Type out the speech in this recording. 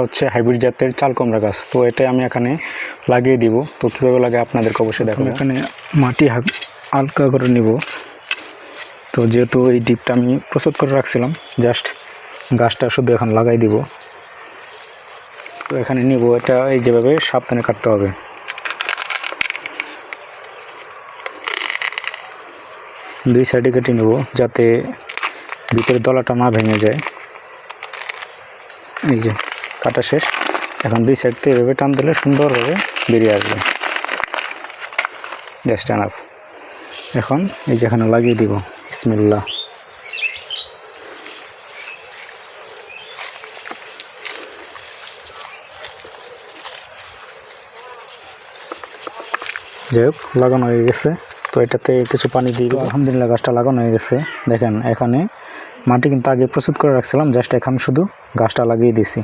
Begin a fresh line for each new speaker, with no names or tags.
হচ্ছে হাইব্রিড জাতের চাল কুমড়া গাছ। তো এটা আমি এখানে লাগিয়ে দিব। তো কীভাবে লাগে আপনাদেরকে অবশ্যই দেখো। এখানে মাটি হালকা করে নিব। তো যেহেতু এই ডিপটা আমি প্রস্তুত করে রাখছিলাম, জাস্ট গাছটা শুধু এখন লাগাই দিব। তো এখানে নিব, এটা এই যেভাবে সাবধানে কাটতে হবে। দুই সাইডে কেটে নেব যাতে ভিতরে দলাটা না ভেঙে যায়। এই যে কাটা শেষ। এখন দুই সাইড থেকে এভাবে টান দিলে সুন্দরভাবে বেরিয়ে আসবে। Just enough. এখন এই যেখানে লাগিয়ে দিব। বিসমিল্লাহ। যাই হোক, লাগানো হয়ে গেছে। তো এটাতে কিছু পানি দিয়ে দেবো। আলহামদুলিল্লাহ, গাছটা লাগানো হয়ে গেছে। দেখেন এখানে মাটি কিন্তু আগে প্রস্তুত করে রাখছিলাম, জাস্ট এখন শুধু গাছটা লাগিয়ে দিছি।